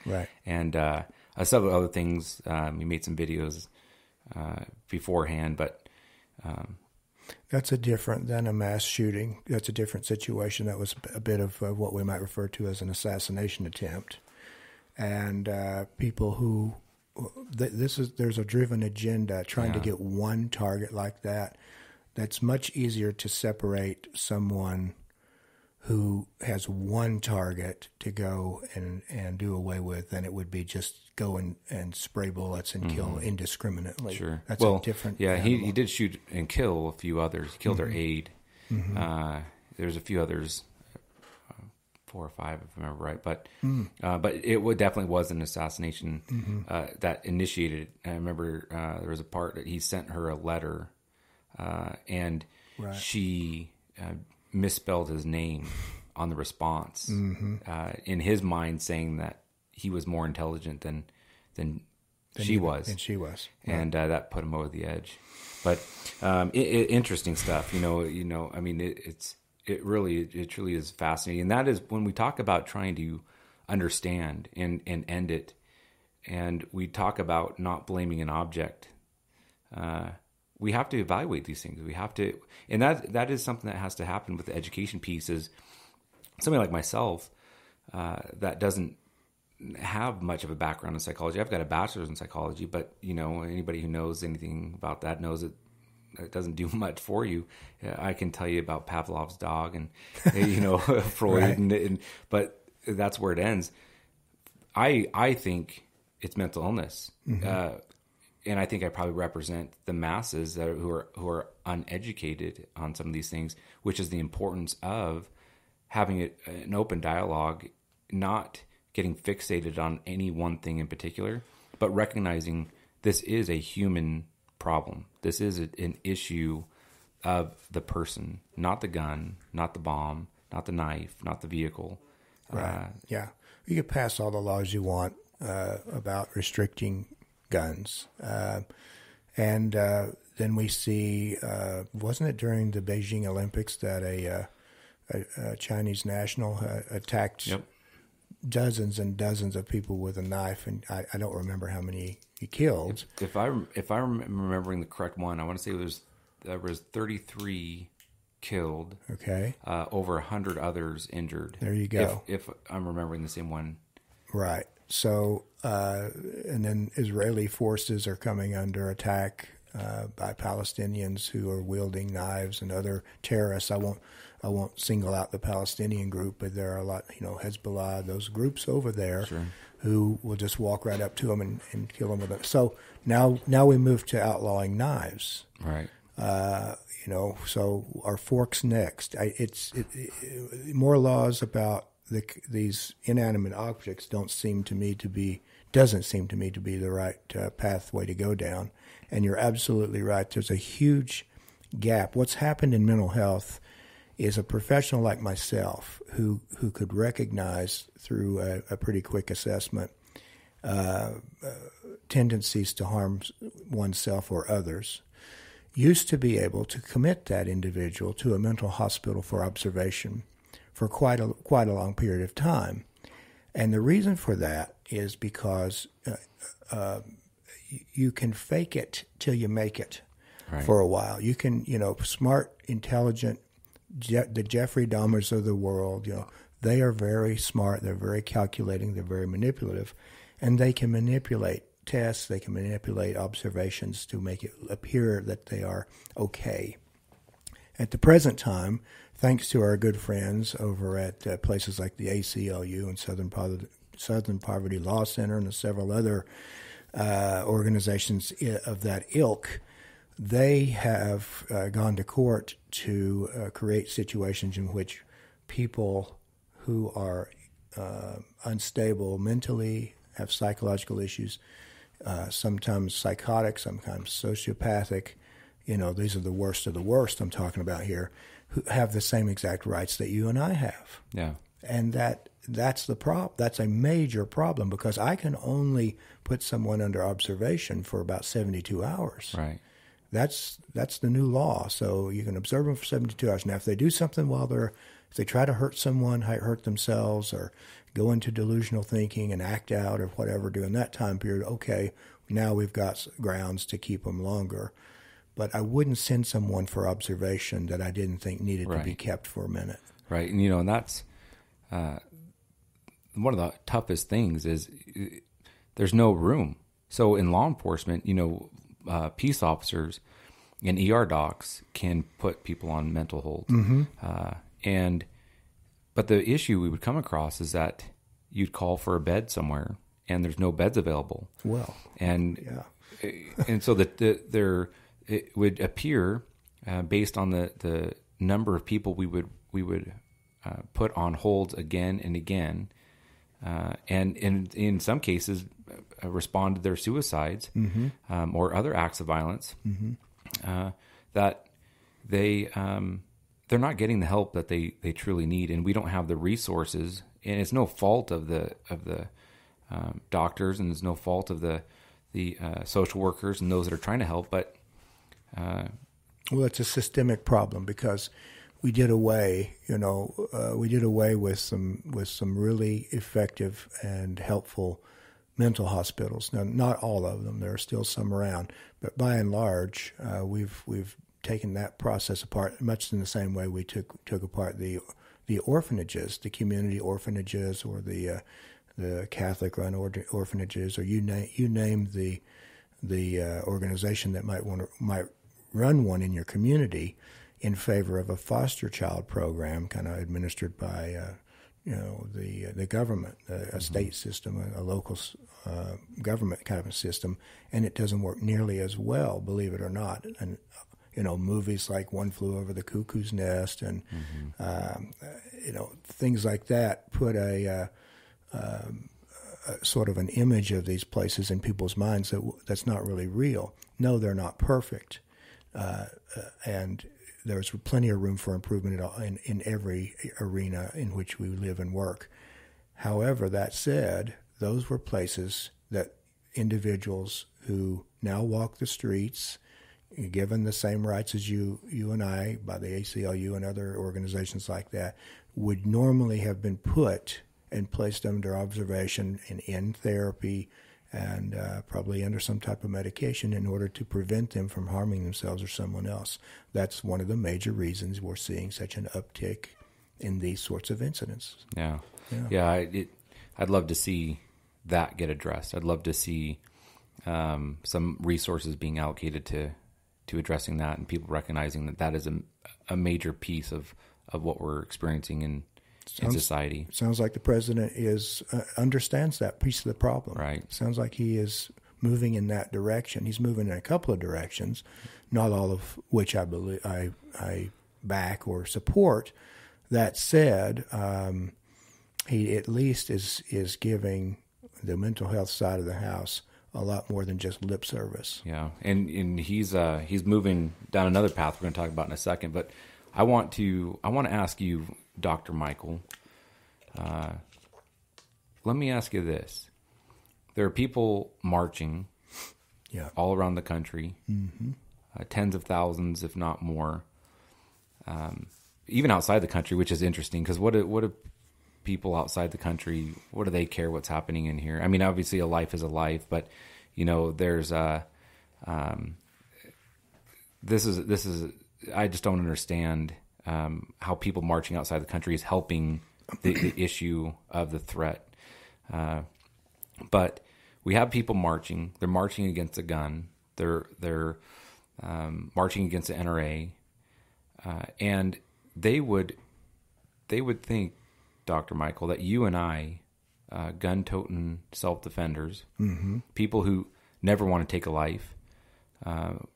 Right. And several other things. He made some videos beforehand, but that's a different than a mass shooting. That's a different situation. That was a bit of what we might refer to as an assassination attempt. And people who there's a driven agenda trying to get one target like that. That's much easier to separate someone who has one target to go and do away with than it would be just go and spray bullets and kill indiscriminately. Sure. That's a different animal. He did shoot and kill a few others. He killed their aide. There's a few others, 4 or 5 if I remember right. But it definitely was an assassination that initiated. I remember there was a part that he sent her a letter, and she misspelled his name on the response. In his mind, saying that he was more intelligent than she was. And she was. And that put him over the edge. But interesting stuff. I mean, it truly is fascinating. And that is when we talk about trying to understand and end it, and we talk about not blaming an object. We have to evaluate these things. We have to, and that is something that has to happen with the education piece. Is somebody like myself that doesn't have much of a background in psychology. I've got a bachelor's in psychology, but anybody who knows anything about that knows it doesn't do much for you. I can tell you about Pavlov's dog and Freud, right. but that's where it ends. I think it's mental illness. And I think I probably represent the masses who are uneducated on some of these things, which is the importance of having an open dialogue, not getting fixated on any one thing in particular, but recognizing this is a human problem. This is an issue of the person, not the gun, not the bomb, not the knife, not the vehicle. Right. Yeah. You can pass all the laws you want about restricting guns. And then we see, wasn't it during the Beijing Olympics that a Chinese national attacked dozens and dozens of people with a knife, and I don't remember how many he killed. If I'm remembering the correct one, I want to say there was 33 killed. Okay. Over 100 others injured. There you go. If I'm remembering the same one. Right. So, and then Israeli forces are coming under attack by Palestinians who are wielding knives and other terrorists. I won't single out the Palestinian group, but there are a lot, Hezbollah, those groups over there who will just walk right up to them and kill them with it. So now we move to outlawing knives. Right. So our forks next. More laws about these inanimate objects doesn't seem to me to be the right pathway to go down. And you're absolutely right. There's a huge gap. What's happened in mental health is a professional like myself who could recognize through a pretty quick assessment tendencies to harm oneself or others, used to be able to commit that individual to a mental hospital for observation for quite a long period of time. And the reason for that is because you can fake it till you make it for a while. You can, smart, intelligent, the Jeffrey Dahmers of the world, they are very smart, they're very calculating, they're very manipulative, and they can manipulate tests, they can manipulate observations to make it appear that they are okay. At the present time, thanks to our good friends over at places like the ACLU and Southern Poverty Law Center and several other organizations of that ilk, they have gone to court to create situations in which people who are unstable mentally, have psychological issues, sometimes psychotic, sometimes sociopathic, these are the worst of the worst I'm talking about here, who have the same exact rights that you and I have. Yeah. And that's the problem. That's a major problem because I can only put someone under observation for about 72 hours. Right. That's the new law. So you can observe them for 72 hours. Now, if they do something if they try to hurt someone, hurt themselves, or go into delusional thinking and act out or whatever during that time period, okay, now we've got grounds to keep them longer. But I wouldn't send someone for observation that I didn't think needed to be kept for a minute. Right. And, and that's one of the toughest things is there's no room. So in law enforcement, peace officers and ER docs can put people on mental hold. Mm-hmm. But the issue we would come across is that you'd call for a bed somewhere and there's no beds available. Well, and so it would appear, based on the number of people we would put on holds again and again, and in some cases respond to their suicides, mm-hmm. Or other acts of violence, mm-hmm. That they're not getting the help that they truly need, and we don't have the resources. And it's no fault of the doctors, and it's no fault of the social workers and those that are trying to help, but well, it's a systemic problem because we did away with some really effective and helpful mental hospitals. Now, not all of them; there are still some around, but by and large, we've taken that process apart, much in the same way we took apart the orphanages, the community orphanages, or the Catholic-run orphanages, or you name the organization that might run one in your community in favor of a foster child program, kind of administered by the government, a state system, a local government kind of a system, and it doesn't work nearly as well, believe it or not. And movies like One Flew Over the Cuckoo's Nest and things like that put a sort of an image of these places in people's minds that's not really real. No, they're not perfect, and there's plenty of room for improvement in every arena in which we live and work. However, that said, those were places that individuals who now walk the streets, given the same rights as you and I by the ACLU and other organizations like that, would normally have been put and placed under observation and in therapy and probably under some type of medication in order to prevent them from harming themselves or someone else. That's one of the major reasons we're seeing such an uptick in these sorts of incidents. Yeah. I'd love to see that get addressed. I'd love to see some resources being allocated to addressing that, and people recognizing that is a major piece of what we're experiencing in society. Sounds like the president understands that piece of the problem. Right. Sounds like he is moving in that direction. He's moving in a couple of directions, not all of which I believe I back or support. That said, he at least is giving the mental health side of the house a lot more than just lip service. Yeah, and he's moving down another path we're going to talk about in a second. But I want to ask you, Dr. Michael, let me ask you this. There are people marching all around the country, mm-hmm. Tens of thousands, if not more, even outside the country, which is interesting because what do people outside the country, what do they care what's happening in here? I mean, obviously a life is a life, but there's this is I just don't understand how people marching outside the country is helping the issue of the threat. But we have people marching. They're marching against a gun. They're marching against the NRA, and they would think, Dr. Michael, that you and I, gun-toting self-defenders, mm-hmm. people who never want to take a life,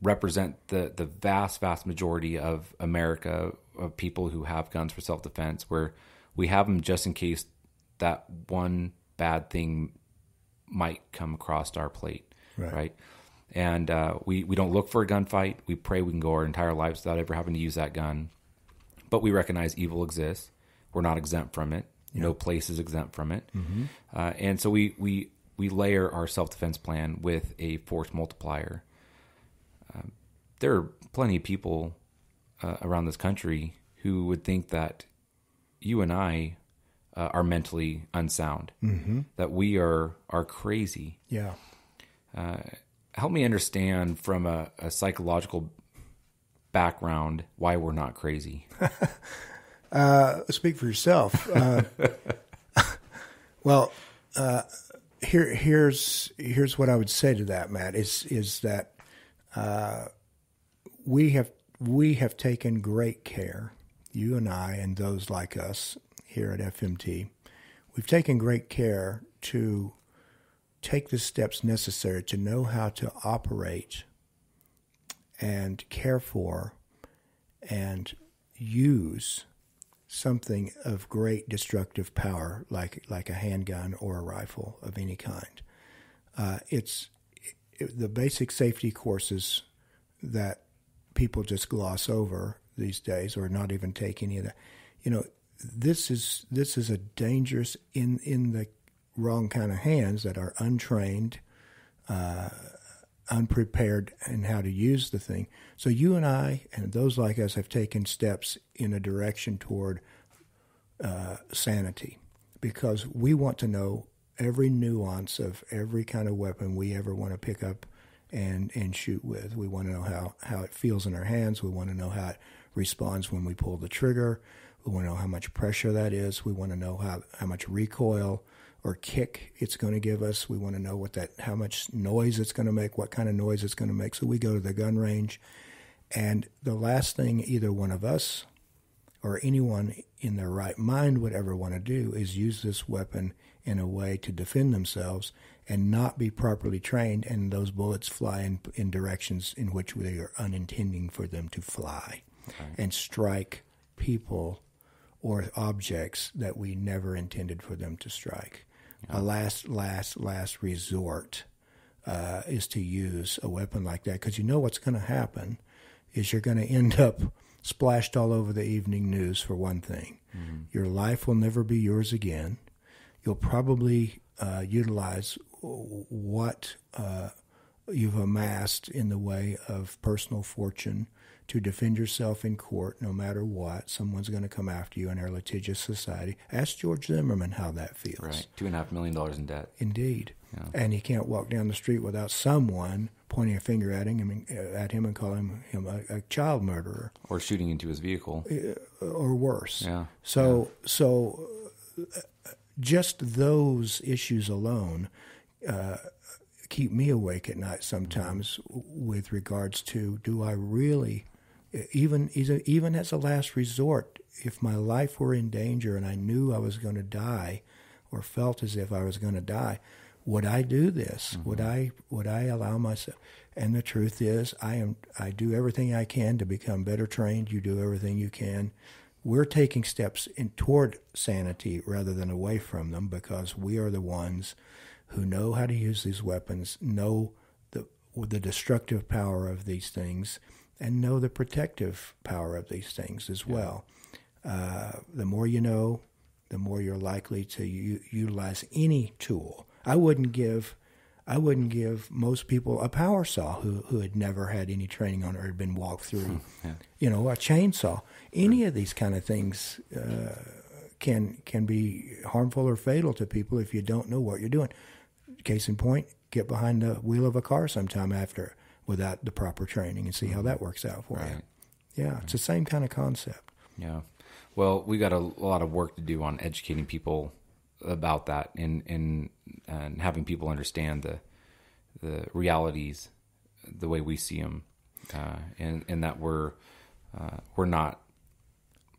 represent the vast, vast majority of America, of people who have guns for self-defense, where we have them just in case that one bad thing might come across our plate, right? And we don't look for a gunfight. We pray we can go our entire lives without ever having to use that gun. But we recognize evil exists. We're not exempt from it. Yeah. No place is exempt from it. Mm-hmm. And so we layer our self-defense plan with a force multiplier. There are plenty of people around this country who would think that you and I are mentally unsound, that we are crazy. Yeah. Help me understand from a psychological background why we're not crazy. Speak for yourself. Well, here's what I would say to that, Matt. Is that we have taken great care, you and I, and those like us here at FMT. We've taken great care to take the steps necessary to know how to operate and care for and use something of great destructive power, like a handgun or a rifle of any kind. The basic safety courses that people just gloss over these days, or not even take any of that. This is a dangerous in the wrong kind of hands that are untrained, unprepared in how to use the thing. So you and I and those like us have taken steps in a direction toward sanity, because we want to know every nuance of every kind of weapon we ever want to pick up and shoot with. We want to know how it feels in our hands. We want to know how it responds when we pull the trigger. We want to know how much pressure that is. We want to know how much recoil or kick it's going to give us. We want to know how much noise it's going to make, what kind of noise it's going to make. So we go to the gun range, and the last thing either one of us or anyone in their right mind would ever want to do is use this weapon in a way to defend themselves and not be properly trained, and those bullets fly in directions in which they are unintending for them to fly, and strike people or objects that we never intended for them to strike. Yeah. A last resort is to use a weapon like that, because what's going to happen is you're going to end up splashed all over the evening news, for one thing. Mm-hmm. Your life will never be yours again. You'll probably utilize what you've amassed in the way of personal fortune to defend yourself in court no matter what. Someone's going to come after you in our litigious society. Ask George Zimmerman how that feels. Right, $2.5 million in debt. Indeed. Yeah. And he can't walk down the street without someone pointing a finger at him and calling him a child murderer. Or shooting into his vehicle. Or worse. Yeah. So just those issues alone keep me awake at night sometimes, with regards to, do I really, even as a last resort, if my life were in danger and I knew I was going to die or felt as if I was going to die, would I do this? Mm-hmm. Would I allow myself? And the truth is, I do everything I can to become better trained. You do everything you can. We're taking steps toward sanity rather than away from them, because we are the ones who know how to use these weapons, know the destructive power of these things, and know the protective power of these things as well. The more you know, the more you're likely to utilize any tool. I wouldn't give most people a power saw who had never had any training on it or had been walked through, a chainsaw. Any of these kind of things can be harmful or fatal to people if you don't know what you're doing. Case in point, get behind the wheel of a car sometime after without the proper training and see how that works out for you. Yeah, it's the same kind of concept. Yeah. Well, we got a lot of work to do on educating people about that and having people understand the realities the way we see them, and that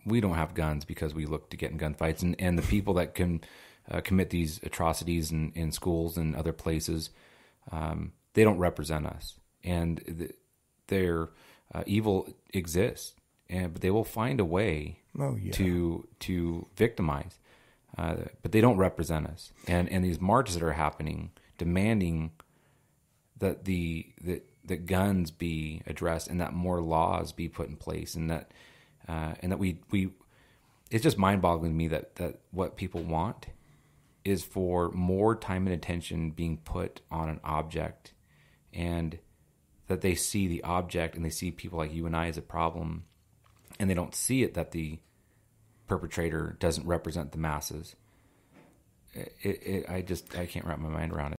we don't have guns because we look to get in gunfights, and the people that can commit these atrocities in schools and other places, they don't represent us, and their evil exists, but they will find a way to victimize. But they don't represent us, and these marches that are happening, demanding that that guns be addressed and that more laws be put in place, and that we it's just mind-boggling to me that what people want is for more time and attention being put on an object, and that they see the object and they see people like you and I as a problem, and they don't see it that the perpetrator doesn't represent the masses. I can't wrap my mind around